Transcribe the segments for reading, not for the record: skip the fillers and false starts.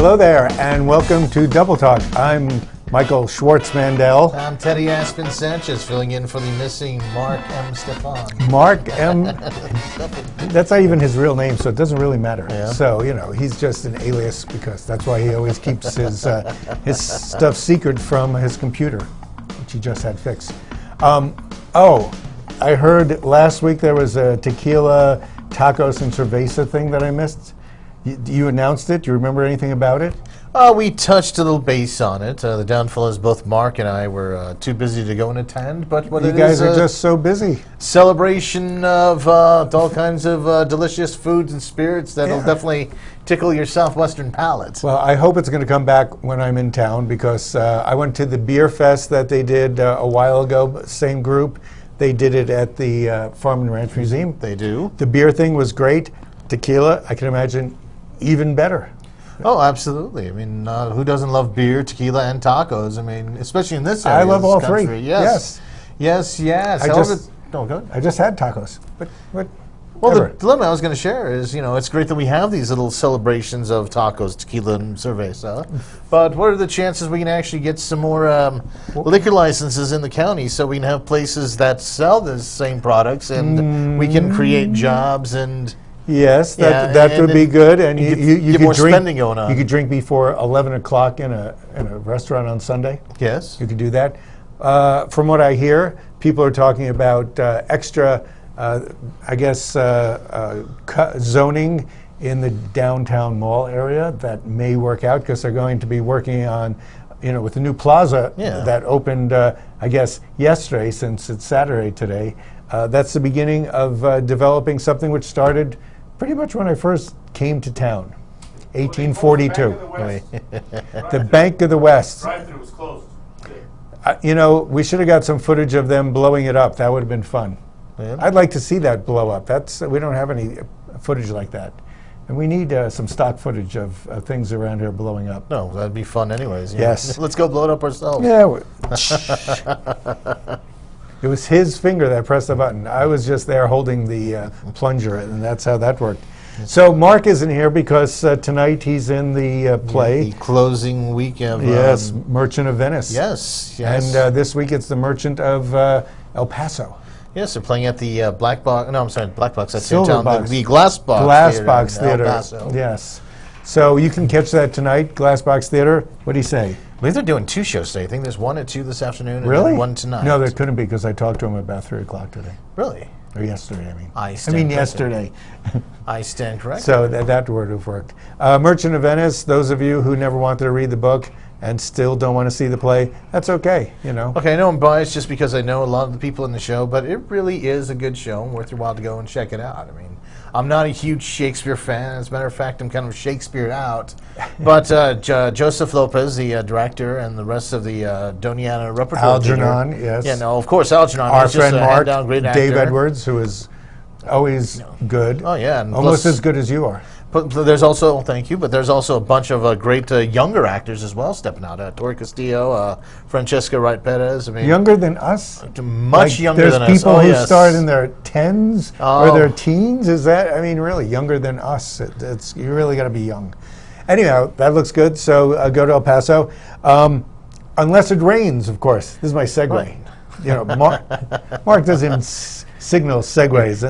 Hello there, and welcome to Double Talk. I'm Michael Schwartz Mandel. I'm Teddy Aspen-Sanchez, filling in for the missing Mark M. Stefan. Mark M. That's not even his real name, so it doesn't really matter. Yeah. So, you know, he's just an alias because that's why he always keeps his stuff secret from his computer, which he just had fixed. I heard last week there was a tequila, tacos, and cerveza thing that I missed. You announced it? Do you remember anything about it? We touched a little base on it. The downfall is both Mark and I were too busy to go and attend. But what You guys are just so busy. Celebration of all kinds of delicious foods and spirits that'll definitely tickle your southwestern palate. Well, I hope it's going to come back when I'm in town because I went to the beer fest that they did a while ago, same group. They did it at the Farm and Ranch Museum. They do. The beer thing was great. Tequila, I can imagine, even better. Oh, absolutely. I mean, who doesn't love beer, tequila, and tacos? I mean, especially in this area. I love all country. three. Yes. Yes. Go ahead. I just had tacos. But well, the dilemma I was going to share is, you know, it's great that we have these little celebrations of tacos, tequila, and cerveza. But what are the chances we can actually get some more liquor licenses in the county so we can have places that sell the same products and we can create jobs and... Yes, that would be good, and you get could more drink, spending going on. You could drink before 11 o'clock in a restaurant on Sunday. Yes, you could do that. From what I hear, people are talking about extra, zoning in the downtown mall area that may work out because they're going to be working on, with the new plaza that opened, yesterday, since it's Saturday today. That's the beginning of developing something which started pretty much when I first came to town, 1842. The Bank of the West. Drive-thru was closed. We should have got some footage of them blowing it up. That would have been fun. Yeah. I'd like to see that blow up. We don't have any footage like that. And we need some stock footage of things around here blowing up. No, that'd be fun anyways. Yes. Let's go blow it up ourselves. Yeah. It was his finger that pressed the button. I was just there holding the plunger, and that's how that worked. So Mark isn't here because tonight he's in the play. The closing week of... Yes, Merchant of Venice. Yes. And this week it's the Merchant of El Paso. Yes, they're playing at the Black Box. No, I'm sorry, Black Box. That's Silver your town. Box. The Glass Box. Glass Box in El Theater. Paso. Yes. So you can catch that tonight, Glass Box Theater. What do you say? I believe they're doing 2 shows today. I think there's one at 2 this afternoon and Really? then one tonight. No, there couldn't be because I talked to him about 3 o'clock today. Really? Or yesterday, I mean. I stand yesterday. I stand corrected. So that would have worked. Merchant of Venice, those of you who never wanted to read the book and still don't want to see the play, that's okay, Okay, I know I'm biased just because I know a lot of the people in the show, but it really is a good show and worth your while to go and check it out. I mean, I'm not a huge Shakespeare fan. As a matter of fact, I'm kind of Shakespeared out. But Joseph Lopez, the director, and the rest of the Doniana Repertoire Algernon, Theater. yes. Yeah, no, of course, Algernon. Our is friend just a Mark, hand-down great actor. Dave Edwards, who is always good. Oh, yeah. And Almost plus, as good as you are. but there's also, thank you, but there's also a bunch of great younger actors as well stepping out. Tori Castillo, Francesca Wright-Perez. I mean, Younger than us? Much younger than us. There's people who yes. start in their 10s or their teens. Is that, really, younger than us. You really got to be young. Anyhow, that looks good. So go to El Paso. Unless it rains, of course. This is my segue. Right. Mark doesn't signal segues.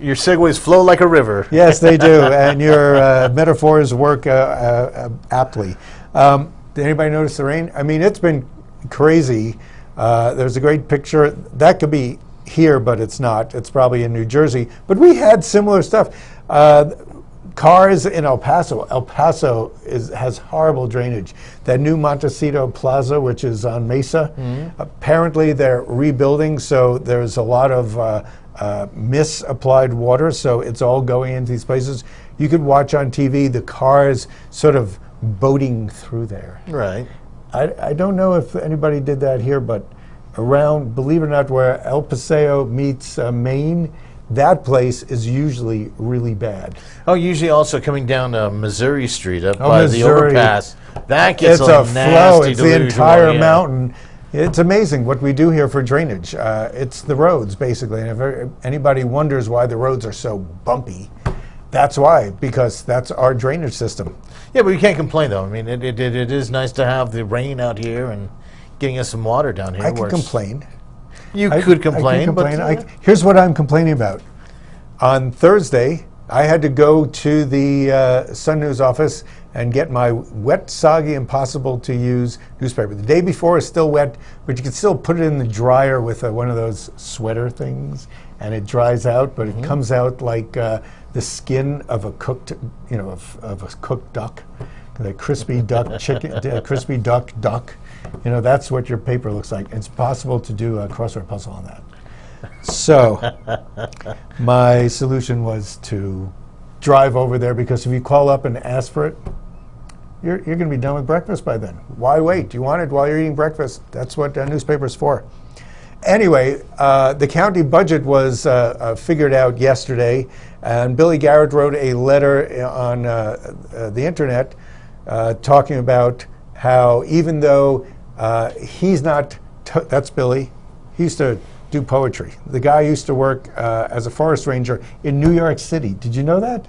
Your segues flow like a river. Yes, they do, and your metaphors work aptly. Did anybody notice the rain? I mean, it's been crazy. There's a great picture. That could be here, but it's not. It's probably in New Jersey. But we had similar stuff. Cars in El Paso. El Paso has horrible drainage. That new Montecito Plaza, which is on Mesa, apparently they're rebuilding, so there's a lot of misapplied water, so it's all going into these places. You could watch on TV the cars sort of boating through there. Right. I don't know if anybody did that here, but around, believe it or not, where El Paseo meets Maine, that place is usually really bad. Oh, usually also coming down Missouri Street up by the overpass. That gets it's a flow. It's the entire mountain. It's amazing what we do here for drainage. It's the roads, basically. And if anybody wonders why the roads are so bumpy, that's why, because that's our drainage system. Yeah, but we can't complain, though. I mean, it is nice to have the rain out here and getting us some water down here. I could complain. You could complain, I could complain. but... Here's what I'm complaining about. On Thursday, I had to go to the Sun News office and get my wet, soggy, impossible-to-use newspaper. The day before is still wet, but you can still put it in the dryer with one of those sweater things, and it dries out, but it comes out like the skin of a cooked, of a cooked duck, the crispy duck chicken, crispy duck. That's what your paper looks like. It's possible to do a crossword puzzle on that. So my solution was to drive over there, because if you call up and ask for it, you're going to be done with breakfast by then. Why wait? You want it while you're eating breakfast. That's what a newspaper's for. Anyway, the county budget was figured out yesterday, and Billy Garrett wrote a letter on the internet talking about how, even though he's not, that's Billy, he used to do poetry. The guy used to work as a forest ranger in New York City. Did you know that?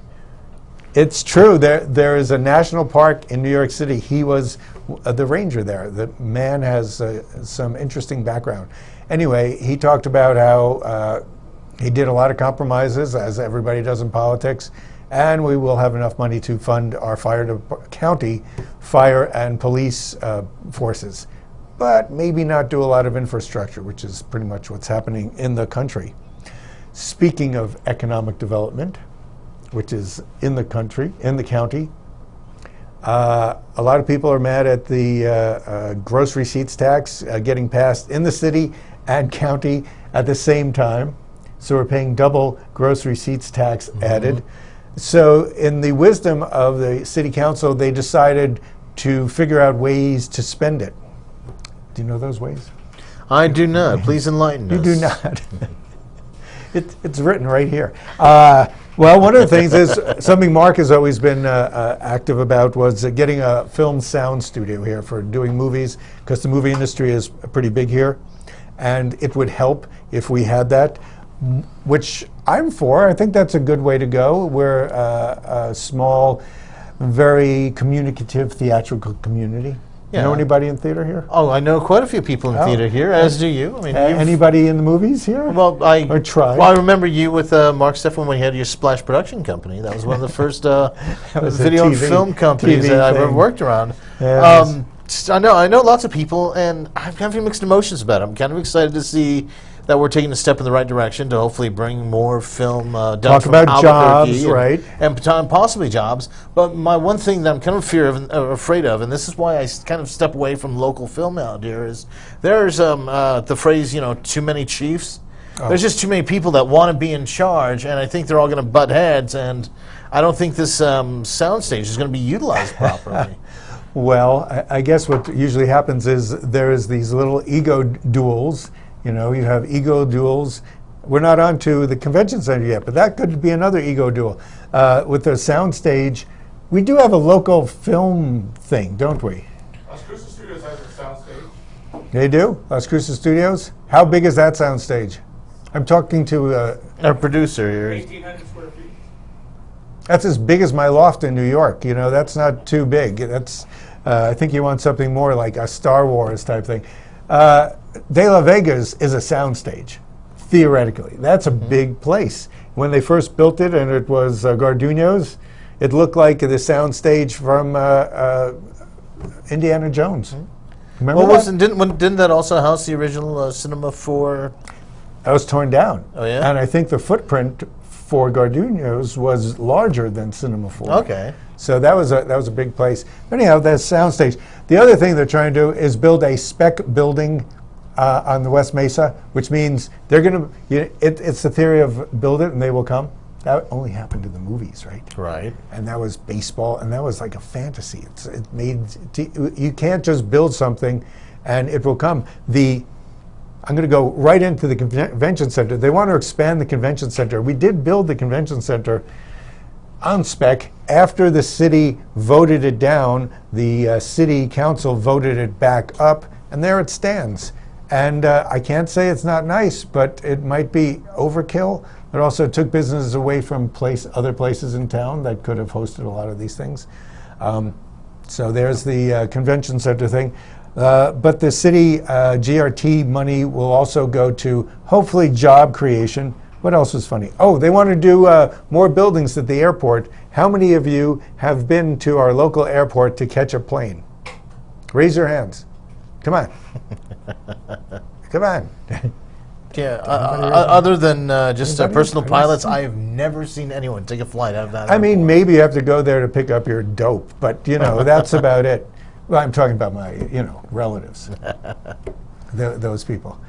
It's true. There is a national park in New York City. He was the ranger there. The man has some interesting background. Anyway, he talked about how he did a lot of compromises, as everybody does in politics, and we will have enough money to fund our county fire and police forces, but maybe not do a lot of infrastructure, which is pretty much what's happening in the country. Speaking of economic development, which is in the county, a lot of people are mad at the gross receipts tax getting passed in the city and county at the same time. So we're paying double gross receipts tax added. So in the wisdom of the city council, they decided to figure out ways to spend it. Do you know those ways? I do not. Please enlighten us. You do not. It's written right here. Well, one of the things is something Mark has always been active about was getting a film sound studio here for doing movies, because the movie industry is pretty big here, and it would help if we had that, which I'm for. I think that's a good way to go. We're a small, very communicative theatrical community. Yeah. You know anybody in theater here? Oh, I know quite a few people in theater here, as do you. I mean, anybody in the movies here? Well, or try. Well, I remember you with Mark Stefan when you had your Splash production company. That was one of the first video and film companies that I've ever worked around. Yeah, I know lots of people, and I'm having mixed emotions about it. I'm kind of excited to see that we're taking a step in the right direction to hopefully bring more film done Talk from about jobs, right? And possibly jobs. But my one thing that I'm kind of afraid of, and this is why I kind of step away from local film out here, is there's the phrase, too many chiefs. Oh. There's just too many people that want to be in charge, and I think they're all going to butt heads, and I don't think this soundstage is going to be utilized properly. Well, I guess what usually happens is there's these little ego duels. You have ego duels. We're not on to the convention center yet, but that could be another ego duel. With the sound stage, we do have a local film thing, don't we? Las Cruces Studios has a sound stage. They do? Las Cruces Studios? How big is that sound stage? I'm talking to our producer here. 1,800 square feet. That's as big as my loft in New York. That's not too big. That's I think you want something more like a Star Wars type thing. De La Vega's is a soundstage, theoretically. That's a big place. When they first built it, and it was Garduño's, it looked like the soundstage from Indiana Jones. Remember that? Didn't that also house the original Cinema 4? That was torn down. Oh, yeah? And I think the footprint for Garduño's was larger than Cinema 4. Okay. So that was a big place. Anyhow, that soundstage. The other thing they're trying to do is build a spec building on the West Mesa, which means they're going to. It's the theory of build it and they will come. That only happened in the movies, right? Right. And that was baseball, and that was like a fantasy. You can't just build something, and it will come. I'm going to go right into the convention center. They want to expand the convention center. We did build the convention center on spec. After the city voted it down, the city council voted it back up, and there it stands. And I can't say it's not nice, but it might be overkill. It also took businesses away from other places in town that could have hosted a lot of these things. So there's the convention center thing. But the city GRT money will also go to hopefully job creation. What else was funny? Oh, they want to do more buildings at the airport. How many of you have been to our local airport to catch a plane? Raise your hands. Come on. Come on. Yeah, other than just personal pilots, I have never seen anyone take a flight out of that I mean, airport. maybe you have to go there to pick up your dope, but that's about it. Well, I'm talking about my relatives, those people.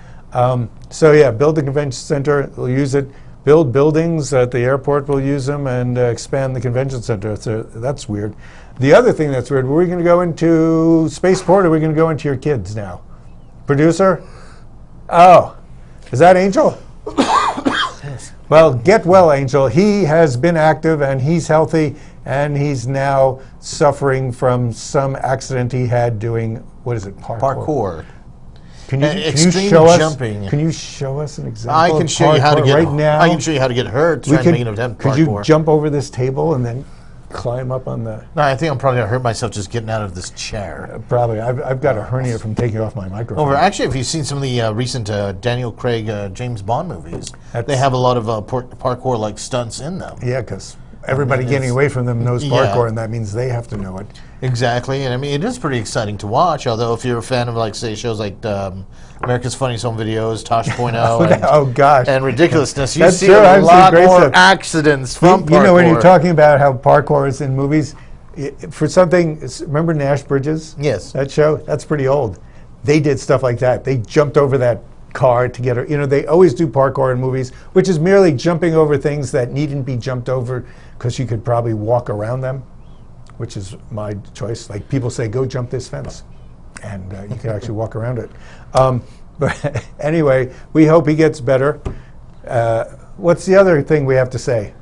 So yeah, build the convention center. We'll use it. Build buildings at the airport. We'll use them and expand the convention center. So that's weird. The other thing that's weird. Were we going to go into spaceport, or are we going to go into your kids now? Producer? Oh. Is that Angel? Well, get well, Angel. He has been active and he's healthy, and he's now suffering from some accident he had doing, what is it, Parkour. Can you Extreme show us? jumping. Can you show us an example? I can of show you how to parkour get right now. I can show you how to get hurt trying to make an attempt Could parkour. you jump over this table and then climb up on the? No, I think I'm probably gonna hurt myself just getting out of this chair. Probably. I've got a hernia from taking off my microphone. Actually, if you've seen some of the recent Daniel Craig James Bond movies, they have a lot of parkour-like stunts in them. Yeah, because everybody getting away from them knows parkour, and that means they have to know it. Exactly, and I mean, it is pretty exciting to watch, although if you're a fan of, like, say, shows like America's Funniest Home Videos, Tosh.0, oh, gosh. and Ridiculousness, you That's see true. a I've seen lot great more stuff. accidents from parkour. You know, when you're talking about how parkour is in movies, for something, remember Nash Bridges? Yes. That show? That's pretty old. They did stuff like that. They jumped over that car to get her. They always do parkour in movies, which is merely jumping over things that needn't be jumped over because you could probably walk around them, which is my choice. Like people say, go jump this fence, and you can actually walk around it. But anyway, we hope he gets better. What's the other thing we have to say?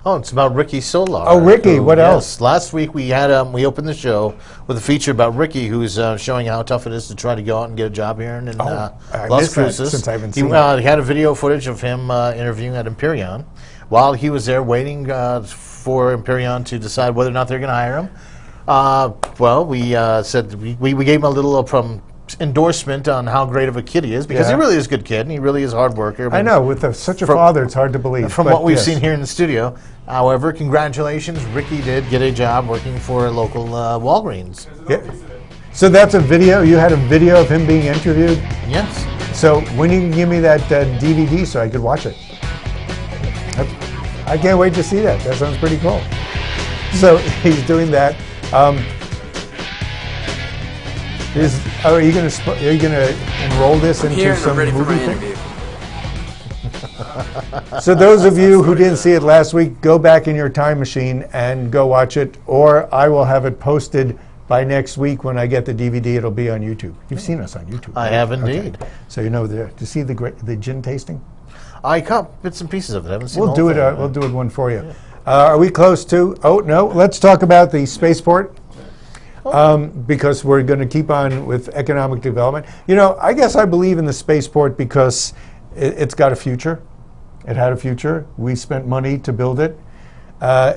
Oh, it's about Ricky Solar. Oh, Ricky, what else? Last week we had we opened the show with a feature about Ricky, who's showing how tough it is to try to go out and get a job here in I Las missed that Cruces. since I haven't He seen it. had a video footage of him interviewing at Empyrean while he was there waiting for Empyrean to decide whether or not they're going to hire him. Well, we said we gave him a little endorsement on how great of a kid he is, because he really is a good kid and he really is a hard worker. I know, with such a father, it's hard to believe. From but what we've yes. seen here in the studio. However, congratulations, Ricky did get a job working for a local Walgreens. Yeah. So that's a video? You had a video of him being interviewed? Yes. So when you can give me that DVD so I could watch it? I can't wait to see that. That sounds pretty cool. So he's doing that. Are you going to enroll this into Here, some I'm ready for movie my thing? interview. So those of you who didn't see it last week, go back in your time machine and go watch it, or I will have it posted by next week when I get the DVD. It'll be on YouTube. You've seen us on YouTube. I right? have indeed. Okay. So you know to see the gin tasting. I caught bits and pieces of it. I haven't seen We'll the whole do it. thing. We'll do it one for you. Are we close to? Oh no. Let's talk about the spaceport. Because we're going to keep on with economic development. I guess I believe in the spaceport because it's got a future. It had a future. We spent money to build it.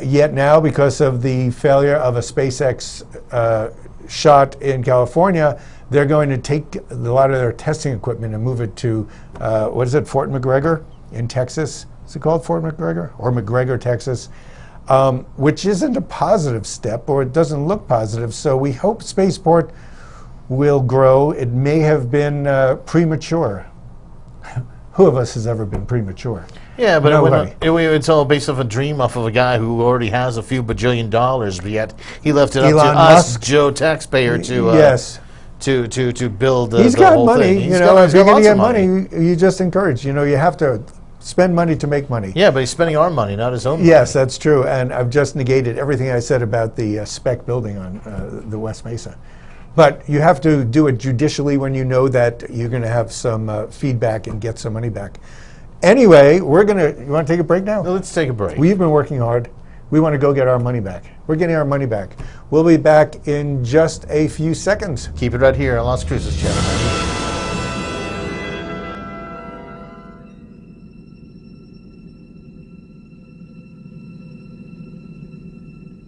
Yet now, because of the failure of a SpaceX shot in California, they're going to take a lot of their testing equipment and move it to, Fort McGregor in Texas? Is it called Fort McGregor? Or McGregor, Texas? Which isn't a positive step, or it doesn't look positive. So we hope spaceport will grow. It may have been premature. Who of us has ever been premature? Yeah, but Nobody. it's all based off a dream off of a guy who already has a few bajillion dollars, but yet he left it up Elon to us, Musk. Joe taxpayer, to Yes. to build He's the got whole money. thing. If He's you're going to lots get of money, you just encourage. You have to spend money to make money. Yeah, but he's spending our money, not his own money. Yes, that's true. And I've just negated everything I said about the spec building on the West Mesa. But you have to do it judicially when you know that you're going to have some feedback and get some money back. Anyway, you want to take a break now? Well, let's take a break. We've been working hard. We want to go get our money back. We're getting our money back. We'll be back in just a few seconds. Keep it right here on Las Cruces Channel.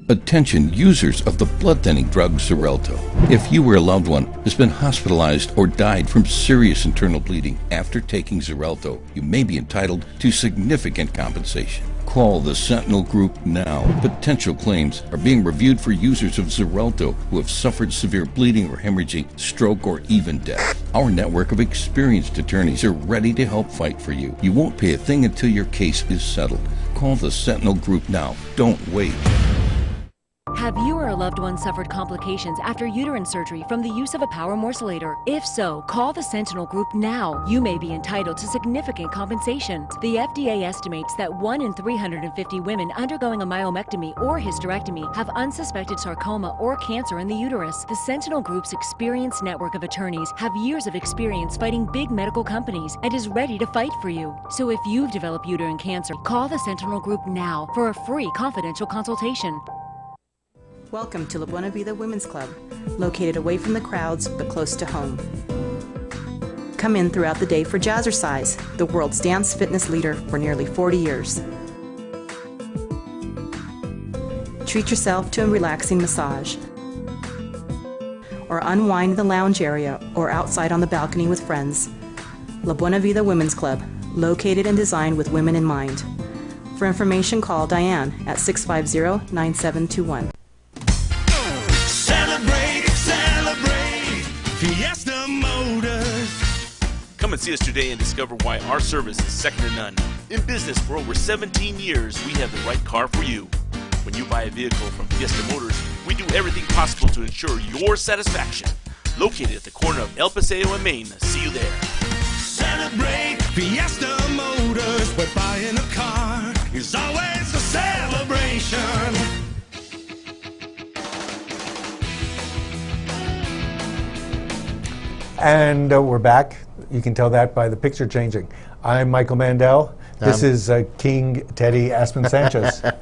Attention users of the blood-thinning drug Xarelto. If you or a loved one has been hospitalized or died from serious internal bleeding after taking Xarelto, you may be entitled to significant compensation. Call the Sentinel Group now. Potential claims are being reviewed for users of Xarelto who have suffered severe bleeding or hemorrhaging, stroke, or even death. Our network of experienced attorneys are ready to help fight for you. You won't pay a thing until your case is settled. Call the Sentinel Group now. Don't wait. Have you or a loved one suffered complications after uterine surgery from the use of a power morcellator? If so, call the Sentinel Group now. You may be entitled to significant compensation. The FDA estimates that 1 in 350 women undergoing a myomectomy or hysterectomy have unsuspected sarcoma or cancer in the uterus. The Sentinel Group's experienced network of attorneys have years of experience fighting big medical companies and is ready to fight for you. So if you've developed uterine cancer, call the Sentinel Group now for a free confidential consultation. Welcome to La Buena Vida Women's Club, located away from the crowds but close to home. Come in throughout the day for Jazzercise, the world's dance fitness leader for nearly 40 years. Treat yourself to a relaxing massage, or unwind in the lounge area or outside on the balcony with friends. La Buena Vida Women's Club, located and designed with women in mind. For information, call Diane at 650-9721. Fiesta Motors. Come and see us today and discover why our service is second to none. In business for over 17 years, we have the right car for you. When you buy a vehicle from Fiesta Motors, we do everything possible to ensure your satisfaction. Located at the corner of El Paseo and Main. See you there. Celebrate Fiesta Motors, where buying a car is always a celebration. And we're back. You can tell that by the picture changing. I'm Michael Mandel. This is King Teddy Aspen-Sanchez. When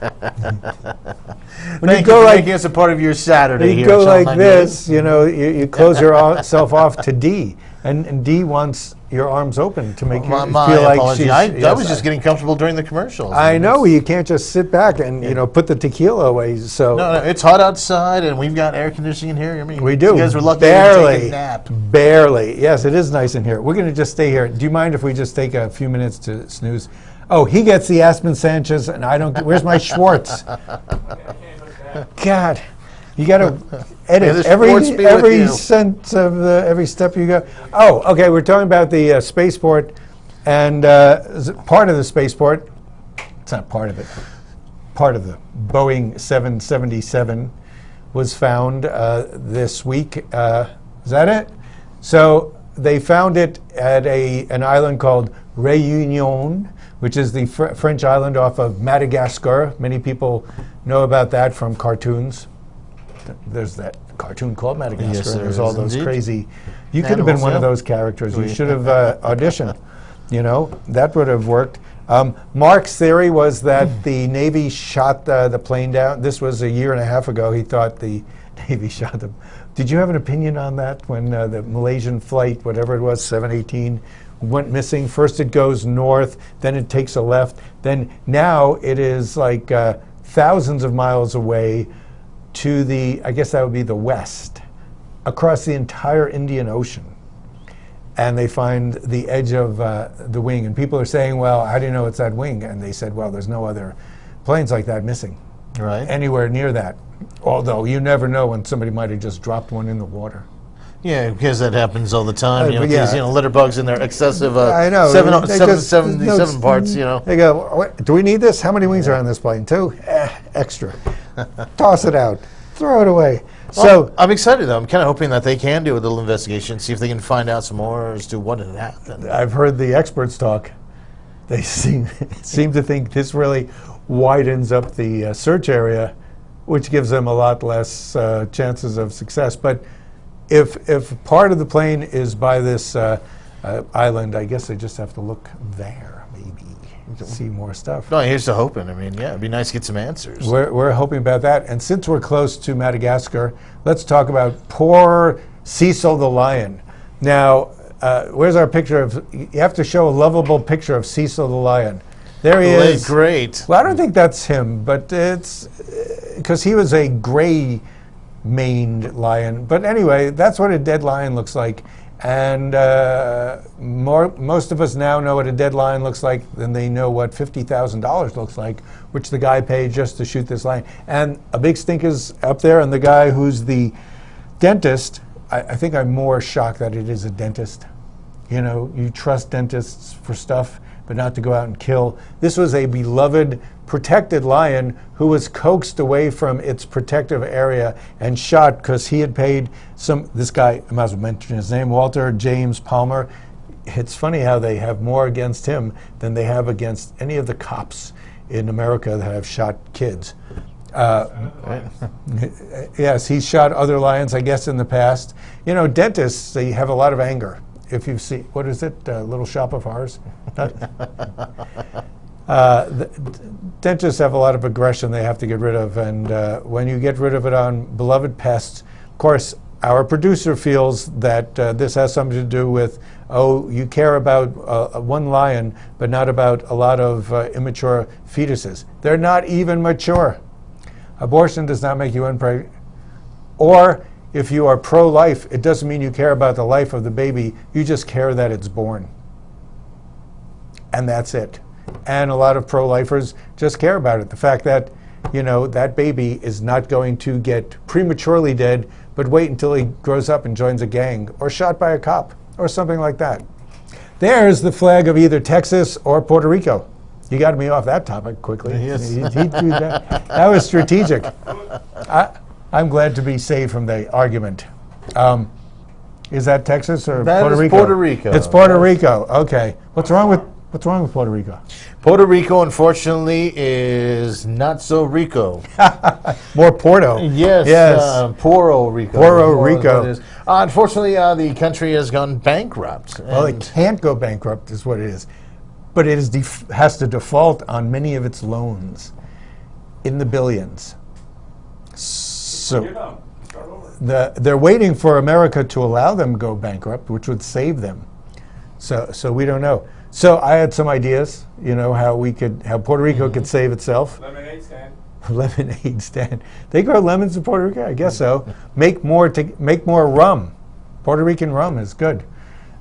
Thank you for making us a part of your Saturday you here. go at like Channel this, you know, you close yourself off to D. And Dee wants your arms open to make you feel like apology. she's... I was just getting comfortable during the commercials. I know, you can't just sit back and, you know, put the tequila away, so... No, it's hot outside, and we've got air conditioning in here. I mean, we do. You guys were lucky to take a nap. Barely. Yes, it is nice in here. We're going to just stay here. Do you mind if we just take a few minutes to snooze? Oh, he gets the Aspen-Sanchez, and I don't... Where's my Schwartz? God... You got to edit every sense of every step you go. Oh, okay. We're talking about the spaceport, and part of the spaceport. It's not part of it. Part of the Boeing 777 was found this week. Is that it? So they found it at an island called Réunion, which is the French island off of Madagascar. Many people know about that from cartoons. There's that cartoon called Madagascar. Yes, there's all those indeed. crazy... You could have been one of those characters. You should have auditioned. You know, that would have worked. Mark's theory was that the Navy shot the plane down. This was a year and a half ago. He thought the Navy shot them. Did you have an opinion on that when the Malaysian flight, whatever it was, 718, went missing? First it goes north, then it takes a left. Then now it is like thousands of miles away to the, I guess that would be the west, across the entire Indian Ocean. And they find the edge of the wing. And people are saying, well, how do you know it's that wing? And they said, well, there's no other planes like that missing anywhere near that. Although you never know when somebody might have just dropped one in the water. Yeah, because that happens all the time. You know, yeah. these, litter bugs in their excessive I know. 777 parts, you know. They go, do we need this? How many wings are on this plane? 2? Extra. Toss it out. Throw it away. Well, so I'm excited, though. I'm kind of hoping that they can do a little investigation, see if they can find out some more as to what had happened. I've heard the experts talk. They seem to think this really widens up the search area, which gives them a lot less chances of success. But if part of the plane is by this island, I guess they just have to look there, maybe, to see more stuff. No, here's to hoping. I mean, yeah, it'd be nice to get some answers. We're hoping about that. And since we're close to Madagascar, let's talk about poor Cecil the lion. Now, where's our picture of... You have to show a lovable picture of Cecil the lion. There he is. Great. Well, I don't think that's him, but because he was a gray-maned lion. But anyway, that's what a dead lion looks like. And most of us now know what a dead lion looks like than they know what $50,000 looks like, which the guy paid just to shoot this lion. And a big stink is up there, and the guy who's the dentist, I think I'm more shocked that it is a dentist. You know, you trust dentists for stuff, but not to go out and kill. This was a beloved, protected lion who was coaxed away from its protective area and shot because he had paid this guy, I might as well mention his name, Walter James Palmer. It's funny how they have more against him than they have against any of the cops in America that have shot kids. Yes, he's shot other lions, I guess, in the past. You know, dentists, they have a lot of anger. If you see, what is it, Little Shop of Horrors? Dentists have a lot of aggression they have to get rid of, and when you get rid of it on beloved pests, of course, our producer feels that this has something to do with, oh, you care about one lion, but not about a lot of immature fetuses. They're not even mature. Abortion does not make you unpregnant. Or if you are pro-life, it doesn't mean you care about the life of the baby. You just care that it's born. And that's it. And a lot of pro-lifers just care about it. The fact that, you know, that baby is not going to get prematurely dead, but wait until he grows up and joins a gang, or shot by a cop, or something like that. There's the flag of either Texas or Puerto Rico. You got me off that topic quickly. Yes. He threw that. That was strategic. I'm glad to be saved from the argument. Is that Texas or That Puerto is Rico? Puerto Rico. It's Puerto Rico. Okay. What's wrong with Puerto Rico? Puerto Rico, unfortunately, is not so Rico. More Porto. Yes. Puerto Rico. Puerto Rico. It is. Unfortunately, the country has gone bankrupt. Well, it can't go bankrupt, is what it is. But it has to default on many of its loans in the billions. So they're waiting for America to allow them to go bankrupt, which would save them. So we don't know. So I had some ideas, you know, how Puerto Rico could save itself. Lemonade stand. Lemonade stand. They grow lemons in Puerto Rico, I guess so. Make more rum. Puerto Rican rum is good.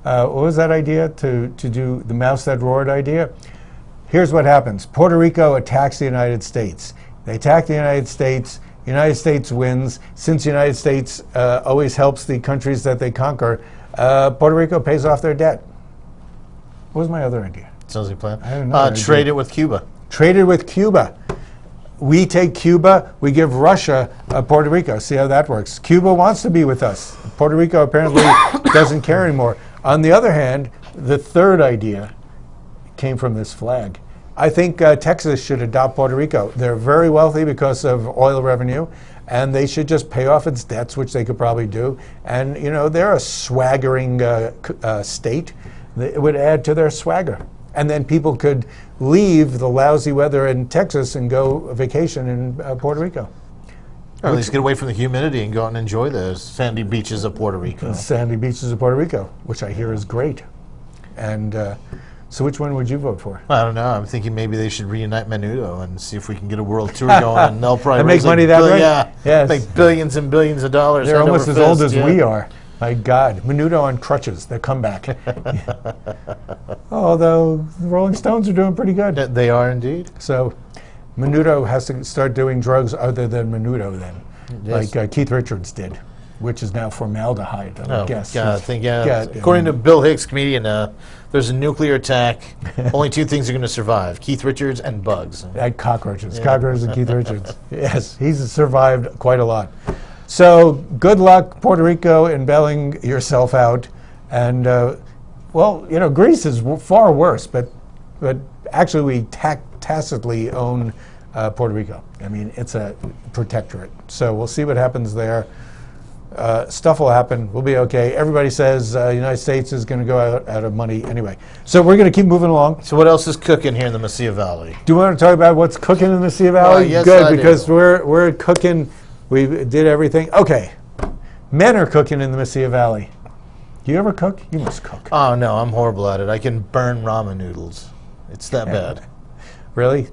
What was that idea to do the mouse that roared idea? Here's what happens. Puerto Rico attacks the United States. They attack the United States. United States wins. Since the United States always helps the countries that they conquer, Puerto Rico pays off their debt. What was my other idea? Sounds like a plan. I don't know. Trade it with Cuba. Trade it with Cuba. We take Cuba, we give Russia Puerto Rico. See how that works. Cuba wants to be with us. Puerto Rico apparently doesn't care anymore. On the other hand, the third idea came from this flag. I think Texas should adopt Puerto Rico. They're very wealthy because of oil revenue, and they should just pay off its debts, which they could probably do. And, you know, they're a swaggering state. It would add to their swagger. And then people could leave the lousy weather in Texas and go vacation in Puerto Rico. Or at least get away from the humidity and go out and enjoy the sandy beaches of Puerto Rico. The sandy beaches of Puerto Rico, which I hear is great. And so which one would you vote for? I don't know. I'm thinking maybe they should reunite Menudo and see if we can get a world tour going. And they'll probably And make raise money that way? Yeah, Yes. make billions and billions of dollars. They're hand almost over as old fist, as we are. My God. Menudo on crutches, their comeback. Although the Rolling Stones are doing pretty good. They are indeed. So Menudo has to start doing drugs other than Menudo then, Yes. like Keith Richards did, which is now formaldehyde, I guess. God, I think, God, according to Bill Hicks, comedian, there's a nuclear attack. Only two things are going to survive: Keith Richards and bugs. Cockroaches. Cockroaches and Keith Richards. Yes, he's survived quite a lot. So good luck, Puerto Rico, in bailing yourself out. And, well, you know, Greece is far worse, but actually we tacitly own Puerto Rico. I mean, it's a protectorate. So we'll see what happens there. Stuff will happen. We'll be okay. Everybody says the United States is going to go out of money anyway. So we're going to keep moving along. So what else is cooking here in the Mesilla Valley? Do you want to talk about what's cooking in the Mesilla Valley? Yes, Good, I do. because we're cooking. We did everything. Okay. Men are cooking in the Mesilla Valley. Do you ever cook? You must cook. Oh, no, I'm horrible at it. I can burn ramen noodles. It's that bad. Really?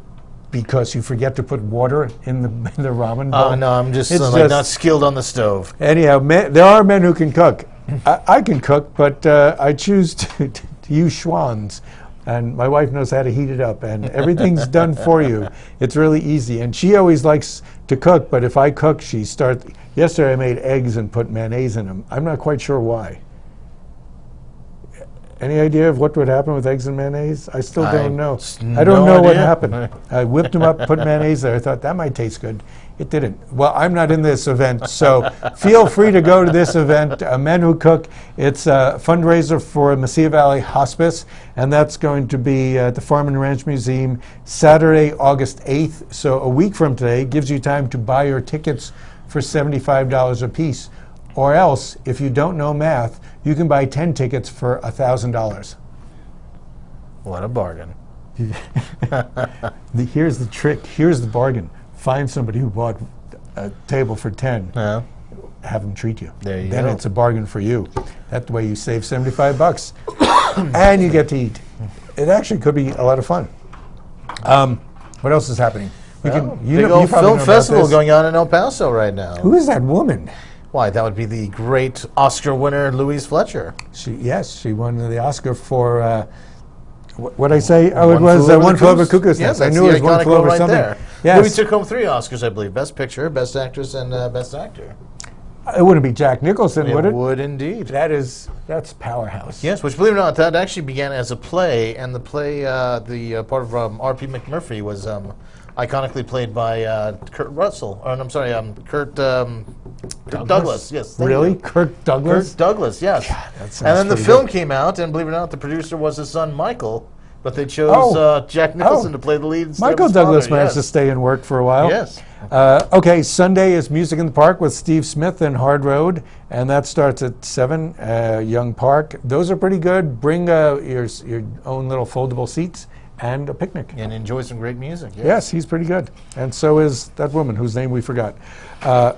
because you forget to put water in the ramen bowl. Oh no, I'm just, It's not skilled on the stove. Anyhow, there are men who can cook. I can cook, but I choose to use Schwartz. And my wife knows how to heat it up, and everything's done for you. It's really easy. And she always likes to cook, but if I cook, she starts. Yesterday I made eggs and put mayonnaise in them. I'm not quite sure why. Any idea of what would happen with eggs and mayonnaise? I still don't know. I don't know what happened. I whipped them up, put mayonnaise there. I thought that might taste good. It didn't. Well, I'm not in this event, so feel free to go to this event, Men Who Cook. It's a fundraiser for Mesilla Valley Hospice, and that's going to be at the Farm and Ranch Museum Saturday, August 8th. So a week from today gives you time to buy your tickets for $75 a piece. Or else, if you don't know math, you can buy 10 tickets for $1,000. What a bargain. Here's the trick. Here's the bargain. Find somebody who bought a table for 10. Yeah. Have them treat you. There you then go. It's a bargain for you. That way you save $75 and you get to eat. It actually could be a lot of fun. What else is happening? Big old film festival going on in El Paso right now. Who is that woman? Why, that would be the great Oscar winner, Louise Fletcher. She won the Oscar for, what I say? Oh, One it was Flew Over One the Flew Over Cuckoo's- Cuckoo's Yes, Nest. I that's knew it the was One iconic Flew one Over right something. there. Yes. Louise took home 3 Oscars, I believe. Best Picture, Best Actress, and Best Actor. It wouldn't be Jack Nicholson, would it? It would indeed. That's powerhouse. Yes, which, believe it or not, that actually began as a play, and the play, the part of R.P. McMurphy was iconically played by Kurt Russell. Or, I'm sorry, Kurt Douglas. Yes. thank Really? you. Kirk Douglas? Kurt Douglas, yes. that sounds And then the pretty film good. came out, and believe it or not, the producer was his son Michael, but they chose Jack Nicholson to play the lead instead Michael of his Douglas father. managed to stay and work for a while. Yes. Okay, Sunday is Music in the Park with Steve Smith and Hard Road, and that starts at 7, Young Park. Those are pretty good. Bring your own little foldable seats and a picnic. And enjoy some great music. Yes, he's pretty good. And so is that woman whose name we forgot.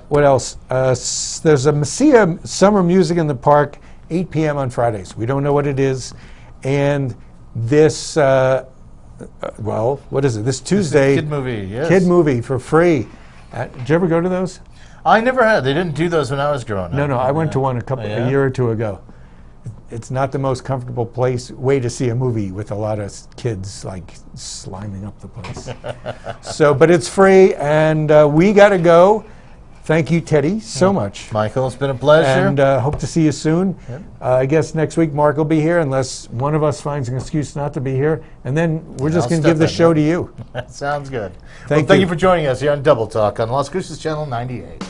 What else? There's a Mesilla Summer Music in the Park, 8 p.m. on Fridays. We don't know what it is. And this, what is it? This Tuesday. Kid movie, yes. Kid movie for free. Did you ever go to those? I never had. They didn't do those when I was growing up. No, I went to one Yeah? a year or two ago. It's not the most comfortable way to see a movie with a lot of kids like sliming up the place. But it's free, and we got to go. Thank you, Teddy, so much. Michael, it's been a pleasure. And hope to see you soon. Yep. I guess next week Mark will be here, unless one of us finds an excuse not to be here. And then we're just I'll going to give the step in, show yeah. to you. That sounds good. Thank Thank you you for joining us here on Double Talk on Las Cruces Channel 98.